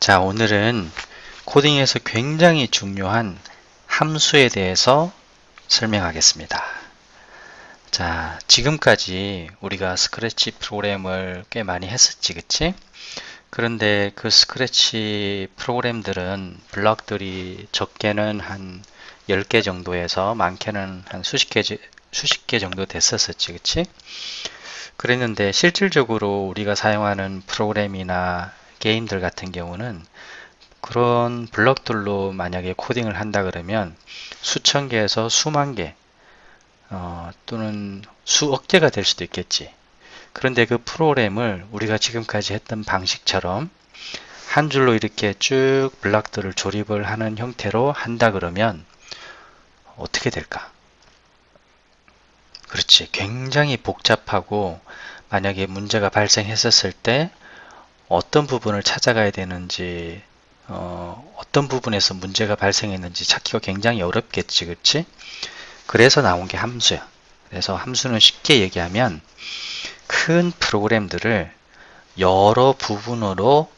자, 오늘은 코딩에서 굉장히 중요한 함수에 대해서 설명하겠습니다. 자, 지금까지 우리가 스크래치 프로그램을 꽤 많이 했었지, 그치? 그런데 그 스크래치 프로그램들은 블럭들이 적게는 한 10개 정도에서 많게는 한 수십 개 정도 됐었지, 그치? 그랬는데 실질적으로 우리가 사용하는 프로그램이나 게임들 같은 경우는 그런 블럭들로 만약에 코딩을 한다 그러면 수천 개에서 수만 개 또는 수억 개가 될 수도 있겠지. 그런데 그 프로그램을 우리가 지금까지 했던 방식처럼 한 줄로 이렇게 쭉 블럭들을 조립을 하는 형태로 한다 그러면 어떻게 될까? 그렇지. 굉장히 복잡하고 만약에 문제가 발생했었을 때 어떤 부분을 찾아가야 되는지 어떤 부분에서 문제가 발생했는지 찾기가 굉장히 어렵겠지, 그치? 그래서 나온 게 함수야. 그래서 함수는 쉽게 얘기하면 큰 프로그램들을 여러 부분으로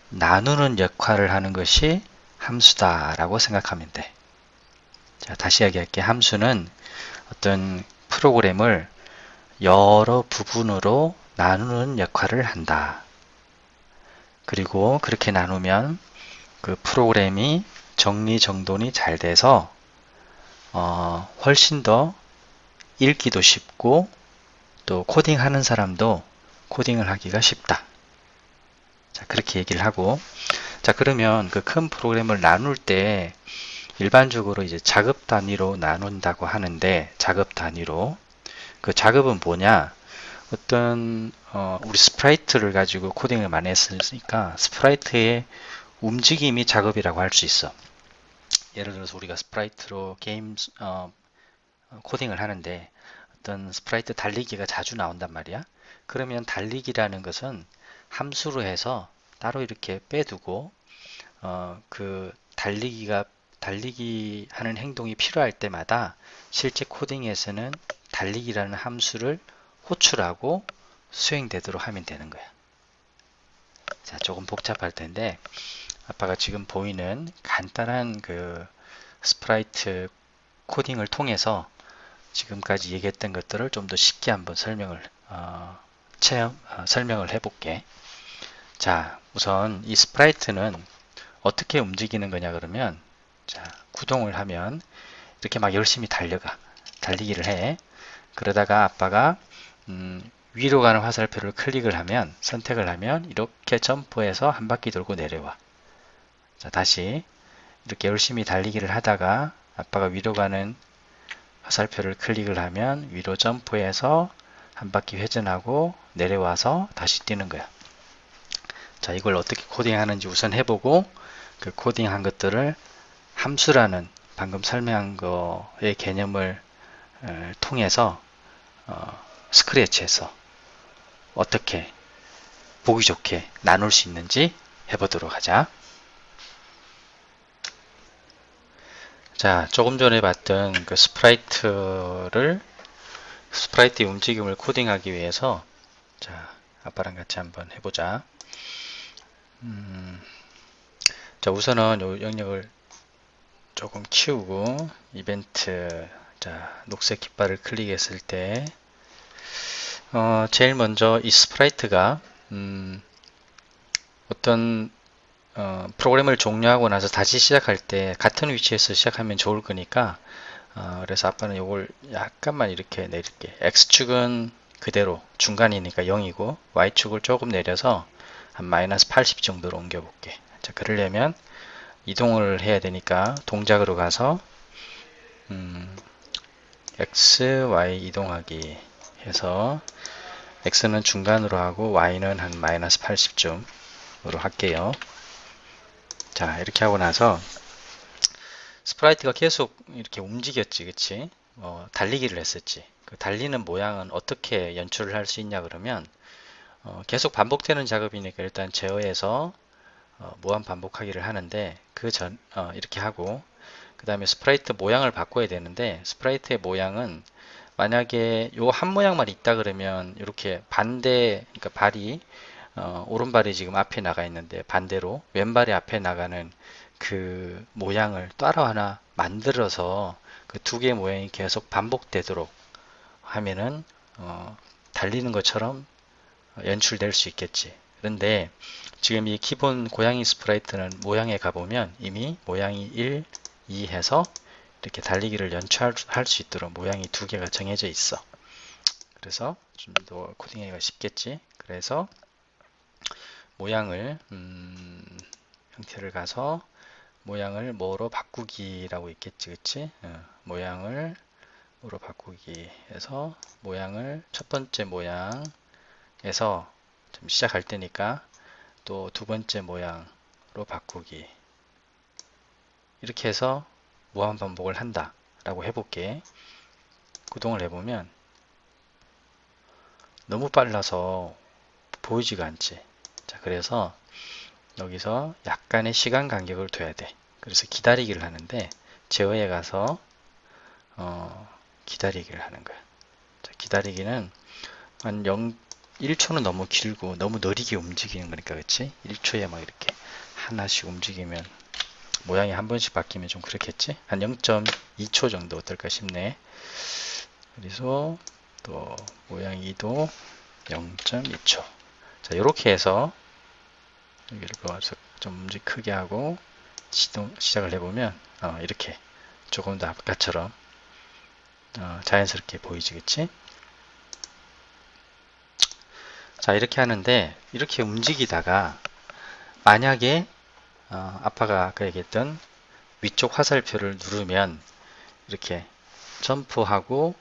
나누는 역할을 하는 것이 함수다라고 생각하면 돼. 자, 다시 이야기할게. 함수는 어떤 프로그램을 여러 부분으로 나누는 역할을 한다. 그리고 그렇게 나누면 그 프로그램이 정리정돈이 잘 돼서 훨씬 더 읽기도 쉽고 또 코딩하는 사람도 코딩을 하기가 쉽다. 자, 그렇게 얘기를 하고 자, 그러면 그 큰 프로그램을 나눌 때 일반적으로 이제 작업 단위로 나눈다고 하는데 작업 단위로 그 작업은 뭐냐? 어떤 우리 스프라이트를 가지고 코딩을 많이 했으니까 스프라이트의 움직임이 작업이라고 할 수 있어. 예를 들어서 우리가 스프라이트로 게임 코딩을 하는데 어떤 스프라이트 달리기가 자주 나온단 말이야. 그러면 달리기라는 것은 함수로 해서 따로 이렇게 빼두고 그 달리기 하는 행동이 필요할 때마다 실제 코딩에서는 달리기라는 함수를 호출하고 수행되도록 하면 되는 거야. 자, 조금 복잡할 텐데 아빠가 지금 보이는 간단한 그 스프라이트 코딩을 통해서 지금까지 얘기했던 것들을 좀 더 쉽게 한번 설명을 해볼게. 자, 우선 이 스프라이트는 어떻게 움직이는 거냐 그러면 자, 구동을 하면 이렇게 막 열심히 달리기를 해. 그러다가 아빠가 위로 가는 화살표를 선택을 하면 이렇게 점프해서 한 바퀴 돌고 내려와. 자, 다시 이렇게 열심히 달리기를 하다가 아빠가 위로 가는 화살표를 클릭을 하면 위로 점프해서 한 바퀴 회전하고 내려와서 다시 뛰는 거야. 자, 이걸 어떻게 코딩하는지 우선 해보고 그 코딩한 것들을 함수라는 방금 설명한 거의 개념을 통해서 스크래치에서 어떻게 보기 좋게 나눌 수 있는지 해보도록 하자. 자, 조금 전에 봤던 그 스프라이트의 움직임을 코딩하기 위해서 자, 아빠랑 같이 한번 해보자. 자, 우선은 이 영역을 조금 키우고 이벤트 자, 녹색 깃발을 클릭했을 때 제일 먼저 이 스프라이트가 어떤 프로그램을 종료하고 나서 다시 시작할 때 같은 위치에서 시작하면 좋을 거니까 그래서 아빠는 이걸 약간만 이렇게 내릴게. X축은 그대로 중간이니까 0이고 Y축을 조금 내려서 한 마이너스 80 정도로 옮겨 볼게. 자, 그러려면 이동을 해야 되니까 동작으로 가서 X, Y 이동하기 해서 X는 중간으로 하고 Y는 한 마이너스 80쯤으로 할게요. 자, 이렇게 하고 나서 스프라이트가 계속 이렇게 움직였지, 그치? 달리기를 했었지. 그 달리는 모양은 어떻게 연출을 할 수 있냐 그러면 계속 반복되는 작업이니까 일단 제어해서 무한 반복하기를 하는데 이렇게 하고 그 다음에 스프라이트 모양을 바꿔야 되는데 스프라이트의 모양은 만약에 요 한 모양만 있다 그러면 이렇게 그러니까 발이 오른발이 지금 앞에 나가 있는데 반대로 왼발이 앞에 나가는 그 모양을 따로 하나 만들어서 그 두 개의 모양이 계속 반복되도록 하면은 달리는 것처럼 연출될 수 있겠지. 그런데 지금 이 기본 고양이 스프라이트는 모양에 가보면 이미 모양이 1, 2 해서 이렇게 달리기를 연출할 수 있도록 모양이 두 개가 정해져 있어. 그래서 좀 더 코딩하기가 쉽겠지. 그래서 모양을 형태를 가서 모양을 뭐로 바꾸기라고 있겠지, 그치? 모양을 뭐로 바꾸기 해서 모양을 첫 번째 모양에서 좀 시작할 때니까 또 두 번째 모양으로 바꾸기 이렇게 해서 무한 반복을 한다 라고 해볼게. 구동을 해보면 너무 빨라서 보이지가 않지. 자, 그래서 여기서 약간의 시간 간격을 둬야 돼. 그래서 기다리기를 하는데 제어에 가서 기다리기를 하는 거야. 자, 기다리기는 한 1초는 너무 길고 너무 느리게 움직이는 거니까, 그치? 1초에 막 이렇게 하나씩 움직이면 모양이 한 번씩 바뀌면 좀 그렇겠지? 한 0.2초 정도 어떨까 싶네. 그래서 또 모양 이도 0.2초. 자, 이렇게 해서 여기를 보아서 좀 움직 크게 하고 시작을 해보면 이렇게 조금 더 아까처럼 자연스럽게 보이지, 그치? 자, 이렇게 하는데 이렇게 움직이다가 만약에 아빠가 아까 얘기했던 위쪽 화살표를 누르면 이렇게 점프하고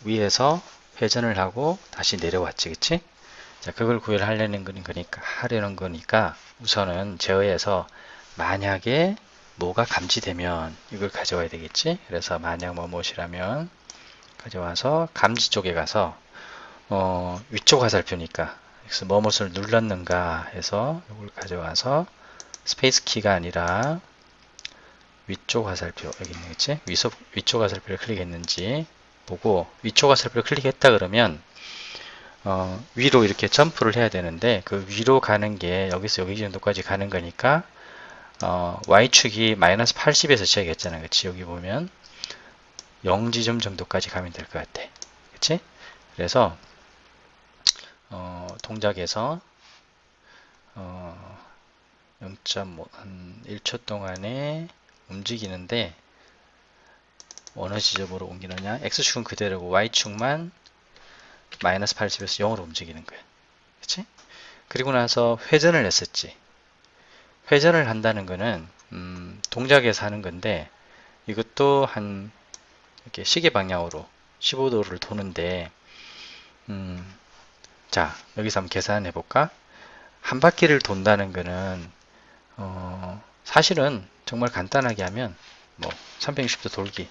위에서 회전을 하고 다시 내려왔지, 그치? 자, 그걸 구현하려는 거니까 우선은 제어에서 만약에 뭐가 감지되면 이걸 가져와야 되겠지? 그래서 만약 뭐뭐이라면 가져와서 감지 쪽에 가서 위쪽 화살표니까 그래서 뭐뭇을 눌렀는가 해서 이걸 가져와서 스페이스 키가 아니라 위쪽 화살표 여기 있는 거지? 위쪽 화살표를 클릭했는지 보고 위쪽 화살표를 클릭했다 그러면 위로 이렇게 점프를 해야 되는데 그 위로 가는 게 여기서 여기 정도까지 가는 거니까 Y축이 마이너스 80에서 시작했잖아, 그치? 여기 보면 0지점 정도까지 가면 될 것 같아, 그치? 그래서 동작에서 0.5 한 1초 동안에 움직이는데 어느 지점으로 옮기느냐? X축은 그대로고 Y축만 마이너스 80에서 0으로 움직이는 거야. 그치? 그리고 나서 회전을 했었지. 회전을 한다는 거는 동작에서 하는 건데 이것도 한 이렇게 시계 방향으로 15도를 도는데 자, 여기서 한번 계산해 볼까? 한 바퀴를 돈다는 거는 사실은 정말 간단하게 하면 뭐 360도 돌기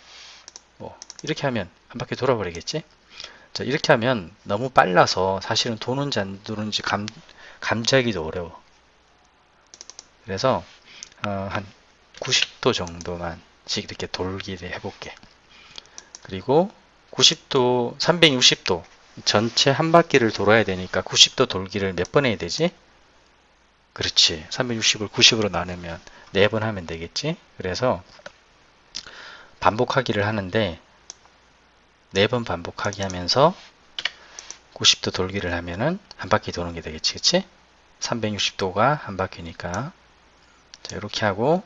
뭐 이렇게 하면 한 바퀴 돌아버리겠지? 자, 이렇게 하면 너무 빨라서 사실은 도는지 안 도는지 감지하기도 어려워. 그래서 한 90도 정도만씩 이렇게 돌기를 해볼게. 그리고 90도, 360도 전체 한 바퀴를 돌아야 되니까 90도 돌기를 몇 번 해야 되지? 그렇지. 360을 90으로 나누면 4번 하면 되겠지? 그래서 반복하기를 하는데 4번 반복하기 하면서 90도 돌기를 하면은 한 바퀴 도는 게 되겠지, 그치? 360도가 한 바퀴니까. 자, 이렇게 하고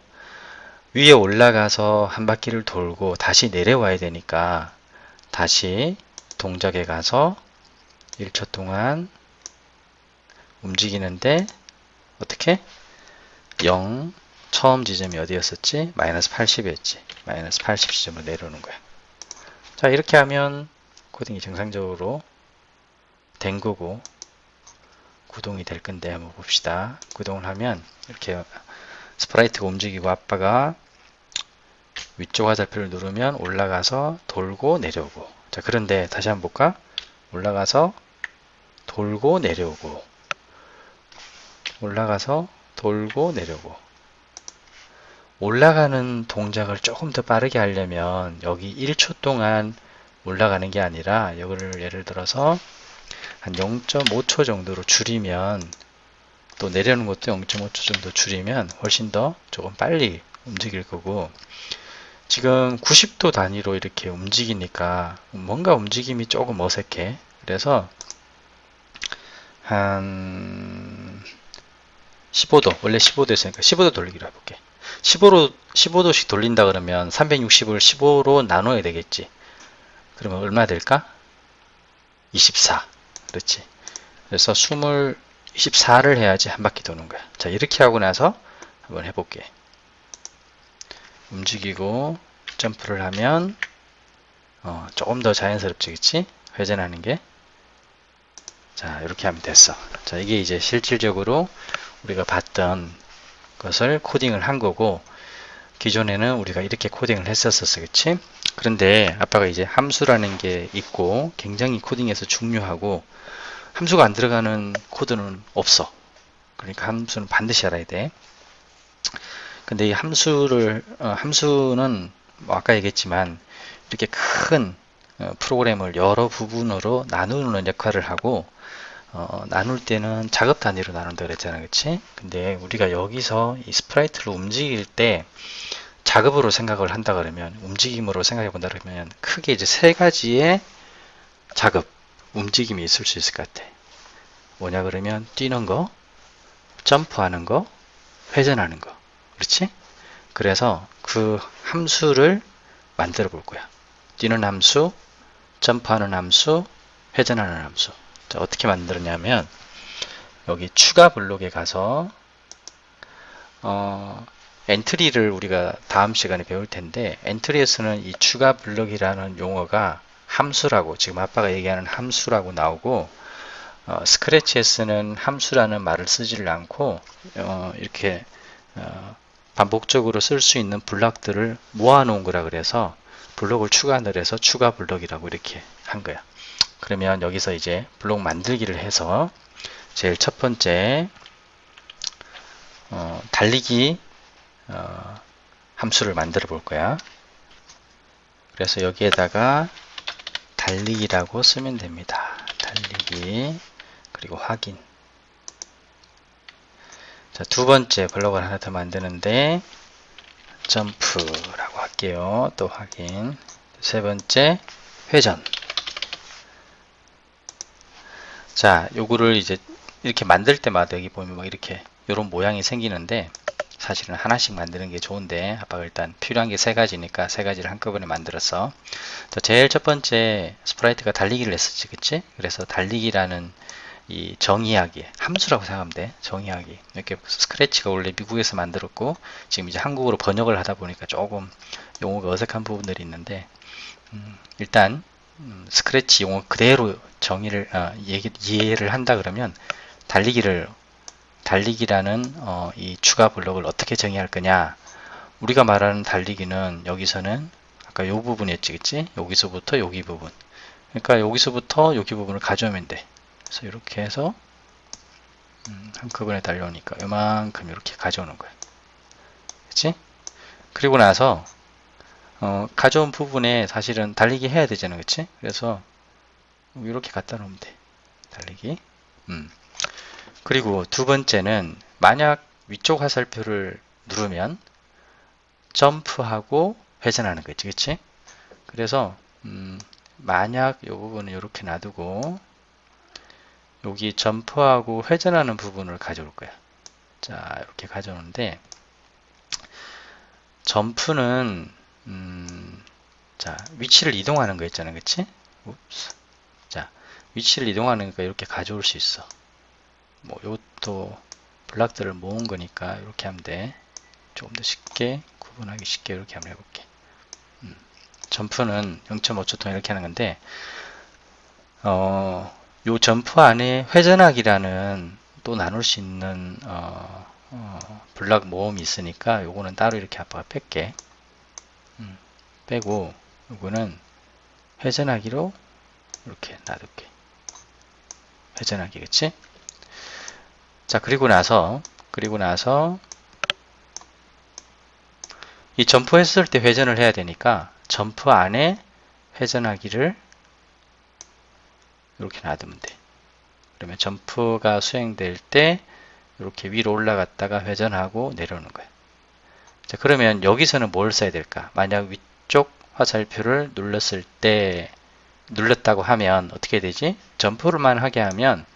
위에 올라가서 한 바퀴를 돌고 다시 내려와야 되니까 다시 동작에 가서 1초 동안 움직이는데 어떻게? 0 처음 지점이 어디였었지? 마이너스 80이었지. 마이너스 80 지점으로 내려오는 거야. 자, 이렇게 하면 코딩이 정상적으로 된 거고 구동이 될 건데 한번 봅시다. 구동을 하면 이렇게 스프라이트가 움직이고 아빠가 위쪽 화살표를 누르면 올라가서 돌고 내려오고. 자, 그런데 다시 한번 볼까? 올라가서 돌고 내려오고 올라가서 돌고 내려오고. 올라가는 동작을 조금 더 빠르게 하려면 여기 1초 동안 올라가는 게 아니라 이거를 예를 들어서 한 0.5초 정도로 줄이면 또 내려오는 것도 0.5초 정도 줄이면 훨씬 더 조금 빨리 움직일 거고, 지금 90도 단위로 이렇게 움직이니까 뭔가 움직임이 조금 어색해. 그래서 한 15도, 원래 15도 했으니까 15도 돌리기로 해볼게. 15도씩 돌린다 그러면 360을 15로 나눠야 되겠지. 그러면 얼마 될까? 24. 그렇지. 그래서 24를 해야지 한 바퀴 도는 거야. 자, 이렇게 하고 나서 한번 해볼게. 움직이고 점프를 하면 조금 더 자연스럽지, 그치? 회전하는 게. 자, 이렇게 하면 됐어. 자, 이게 이제 실질적으로 우리가 봤던 것을 코딩을 한 거고, 기존에는 우리가 이렇게 코딩을 했었어, 그치? 그런데 아빠가 이제 함수라는 게 있고, 굉장히 코딩에서 중요하고, 함수가 안 들어가는 코드는 없어. 그러니까 함수는 반드시 알아야 돼. 근데 이 함수는 뭐 아까 얘기했지만 이렇게 큰 프로그램을 여러 부분으로 나누는 역할을 하고, 나눌 때는 작업 단위로 나눈다 그랬잖아, 그치? 근데 우리가 여기서 이 스프라이트를 움직일 때 작업으로 생각을 한다 그러면, 움직임으로 생각해 본다 그러면 크게 이제 세 가지의 작업, 움직임이 있을 수 있을 것 같아. 뭐냐 그러면 뛰는 거, 점프하는 거, 회전하는 거. 그렇지? 그래서 그 함수를 만들어 볼 거야. 뛰는 함수, 점프하는 함수, 회전하는 함수. 자, 어떻게 만들었냐면 여기 추가 블록에 가서 엔트리를 우리가 다음 시간에 배울 텐데, 엔트리에서는 이 추가 블록이라는 용어가 함수라고, 지금 아빠가 얘기하는 함수라고 나오고, 스크래치에서는 함수라는 말을 쓰지를 않고 이렇게 반복적으로 쓸 수 있는 블록들을 모아놓은 거라 그래서 블록을 추가를 해서 추가 블록이라고 이렇게 한 거야. 그러면 여기서 이제 블록 만들기를 해서 제일 첫 번째 달리기 함수를 만들어 볼 거야. 그래서 여기에다가 달리기라고 쓰면 됩니다. 달리기, 그리고 확인. 자, 두 번째 블록을 하나 더 만드는데 점프라고 할게요. 또 확인. 세 번째 회전. 자, 요거를 이제 이렇게 만들 때마다 여기 보면 막 이렇게 요런 모양이 생기는데, 사실은 하나씩 만드는 게 좋은데 아빠가 일단 필요한 게 세 가지니까 세 가지를 한꺼번에 만들었어. 자, 제일 첫 번째 스프라이트가 달리기를 했었지, 그치? 그래서 달리기라는 이 정의하기, 함수라고 생각하면 돼. 정의하기. 이렇게 스크래치가 원래 미국에서 만들었고 지금 이제 한국어로 번역을 하다 보니까 조금 용어가 어색한 부분들이 있는데, 일단 스크래치 용어 그대로 정의를 이해를 한다 그러면 달리기라는 이 추가 블록을 어떻게 정의할 거냐. 우리가 말하는 달리기는 여기서는 아까 요 부분이었지, 그치? 여기서부터 여기 부분. 그러니까 여기서부터 여기 부분을 가져오면 돼. 그래서 이렇게 해서 한꺼번에 달려오니까 요만큼 이렇게 가져오는 거야. 그치? 그리고 나서 가져온 부분에 사실은 달리기 해야 되잖아, 그치? 그래서 이렇게 갖다 놓으면 돼. 달리기. 그리고 두 번째는 만약 위쪽 화살표를 누르면 점프하고 회전하는 거지, 그치? 그래서 만약 이 부분을 이렇게 놔두고 여기 점프하고 회전하는 부분을 가져올 거야. 자, 이렇게 가져오는데, 점프는 자, 위치를 이동하는 거 있잖아, 그치? 웁스. 자, 위치를 이동하는 거 이렇게 가져올 수 있어. 뭐 이것도 블록들을 모은 거니까 이렇게 하면 돼. 조금 더 쉽게 구분하기 쉽게 이렇게 한번 해볼게. 점프는 0.5초 동안 이렇게 하는 건데, 요 점프 안에 회전하기라는 또 나눌 수 있는 블록 모음이 있으니까 요거는 따로 이렇게 아빠가 뺄게. 빼고 요거는 회전하기로 이렇게 놔둘게. 회전하기, 그치? 자, 그리고 나서 이 점프했을 때 회전을 해야 되니까 점프 안에 회전하기를 이렇게 놔두면 돼. 그러면 점프가 수행될 때 이렇게 위로 올라갔다가 회전하고 내려오는 거예요. 자, 그러면 여기서는 뭘 써야 될까? 만약 위쪽 화살표를 눌렀다고 하면 어떻게 되지? 점프를만 하게 하면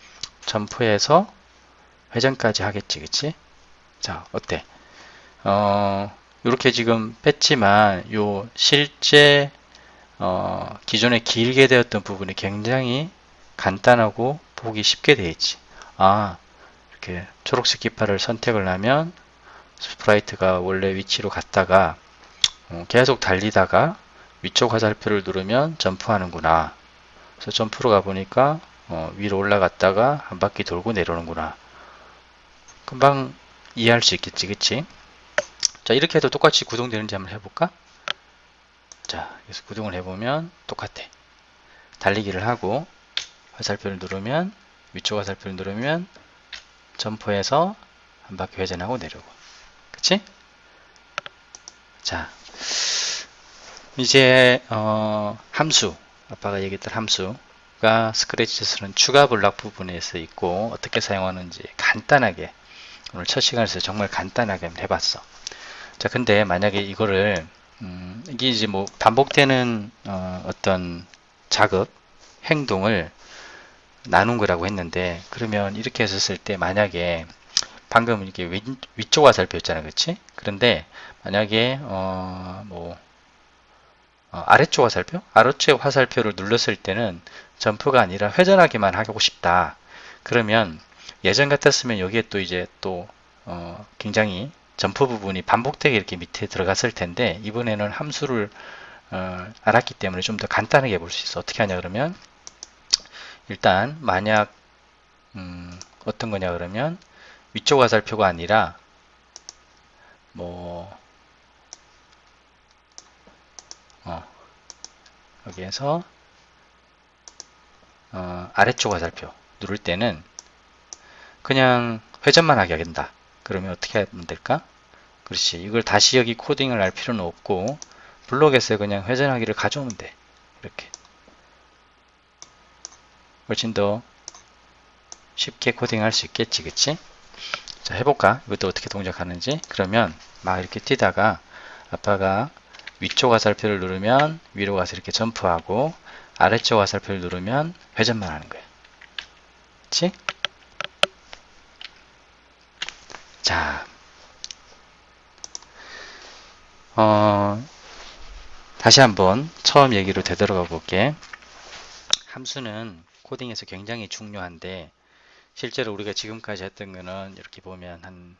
점프해서 회전까지 하겠지, 그치? 자, 어때? 이렇게 지금 뺐지만 요 실제 기존에 길게 되었던 부분이 굉장히 간단하고 보기 쉽게 되어 있지. 아, 이렇게 초록색 깃발을 선택을 하면 스프라이트가 원래 위치로 갔다가 계속 달리다가 위쪽 화살표를 누르면 점프하는구나. 그래서 점프로 가보니까 위로 올라갔다가 한 바퀴 돌고 내려오는구나. 금방 이해할 수 있겠지, 그치? 자, 이렇게 해도 똑같이 구동되는지 한번 해볼까? 자, 여기서 구동을 해보면 똑같아. 달리기를 하고 화살표를 누르면 위쪽 화살표를 누르면 점프해서 한 바퀴 회전하고 내려오고, 그치? 자, 이제 함수, 아빠가 얘기했던 함수가 스크래치에서는 추가 블락 부분에서 있고 어떻게 사용하는지 간단하게 오늘 첫 시간에서 정말 간단하게 한번 해봤어. 자, 근데 만약에 이거를 이게 이제 뭐 반복되는 어떤 작업, 행동을 나눈 거라고 했는데, 그러면 이렇게 했었을 때 만약에 방금 이렇게 위쪽 화살표였잖아요, 그렇지? 그런데 만약에 아래쪽 화살표? 아래쪽 화살표를 눌렀을 때는 점프가 아니라 회전하기만 하고 싶다. 그러면 예전 같았으면 여기에 또 이제 또 굉장히 점프 부분이 반복되게 이렇게 밑에 들어갔을 텐데, 이번에는 함수를 알았기 때문에 좀 더 간단하게 볼 수 있어. 어떻게 하냐 그러면 일단 만약 어떤 거냐 그러면 위쪽 화살표가 아니라 뭐 여기에서 아래쪽 화살표 누를 때는 그냥 회전만 하게 한다. 그러면 어떻게 하면 될까? 그렇지. 이걸 다시 여기 코딩을 할 필요는 없고 블록에서 그냥 회전하기를 가져오면 돼. 이렇게 훨씬 더 쉽게 코딩할 수 있겠지, 그치? 자, 해볼까? 이것도 어떻게 동작하는지. 그러면 막 이렇게 뛰다가 아빠가 위쪽 화살표를 누르면 위로 가서 이렇게 점프하고 아래쪽 화살표를 누르면 회전만 하는 거야. 그치? 자, 다시 한번 처음 얘기로 되돌아가 볼게. 함수는 코딩에서 굉장히 중요한데 실제로 우리가 지금까지 했던 거는 이렇게 보면 한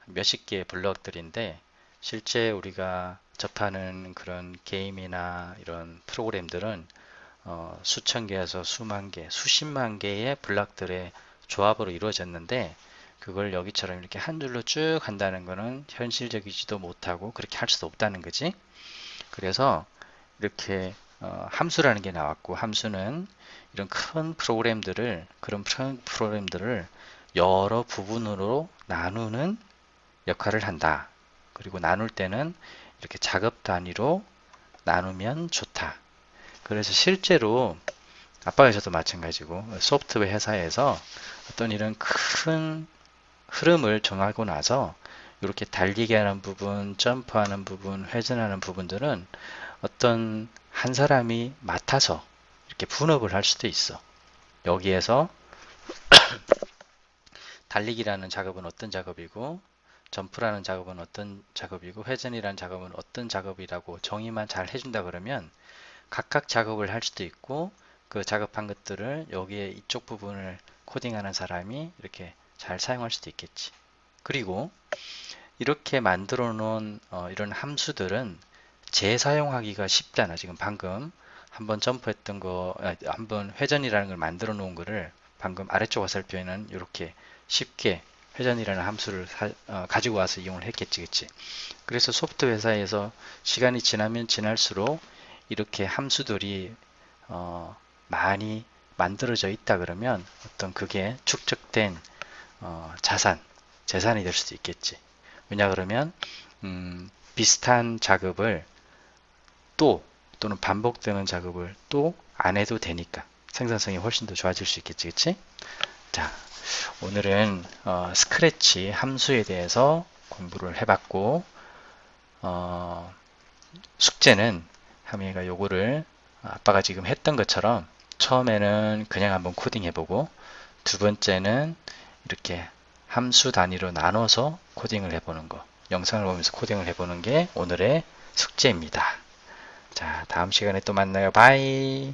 몇십 개의 블럭들인데 실제 우리가 접하는 그런 게임이나 이런 프로그램들은 수천 개에서 수만 개, 수십만 개의 블럭들의 조합으로 이루어졌는데 그걸 여기처럼 이렇게 한 줄로 쭉 한다는 거는 현실적이지도 못하고 그렇게 할 수도 없다는 거지. 그래서 이렇게 함수라는 게 나왔고, 함수는 이런 큰 프로그램들을 여러 부분으로 나누는 역할을 한다. 그리고 나눌 때는 이렇게 작업 단위로 나누면 좋다. 그래서 실제로 아빠에서도 마찬가지고 소프트웨어 회사에서 어떤 이런 큰 흐름을 정하고 나서 이렇게 달리기 하는 부분, 점프하는 부분, 회전하는 부분들은 어떤 한 사람이 맡아서 이렇게 분업을 할 수도 있어. 여기에서 달리기라는 작업은 어떤 작업이고 점프라는 작업은 어떤 작업이고 회전이라는 작업은 어떤 작업이라고 정의만 잘 해준다 그러면 각각 작업을 할 수도 있고 그 작업한 것들을 여기에 이쪽 부분을 코딩하는 사람이 이렇게 잘 사용할 수도 있겠지. 그리고 이렇게 만들어 놓은 이런 함수들은 재사용하기가 쉽잖아. 지금 방금 한번 점프했던 거, 한번 회전이라는 걸 만들어 놓은 거를 방금 아래쪽 화살표에는 이렇게 쉽게 회전이라는 함수를 가지고 와서 이용을 했겠지, 그치? 그래서 소프트 회사에서 시간이 지나면 지날수록 이렇게 함수들이 많이 만들어져 있다 그러면 어떤 그게 축적된 재산이 될 수도 있겠지. 왜냐 그러면 비슷한 작업을 또는 반복되는 작업을 또 안 해도 되니까 생산성이 훨씬 더 좋아질 수 있겠지, 그치? 자, 오늘은 스크래치 함수에 대해서 공부를 해봤고 숙제는 하미가 요거를 아빠가 지금 했던 것처럼 처음에는 그냥 한번 코딩 해보고 두 번째는 이렇게 함수 단위로 나눠서 코딩을 해보는 거, 영상을 보면서 코딩을 해보는 게 오늘의 숙제입니다. 자, 다음 시간에 또 만나요. 바이.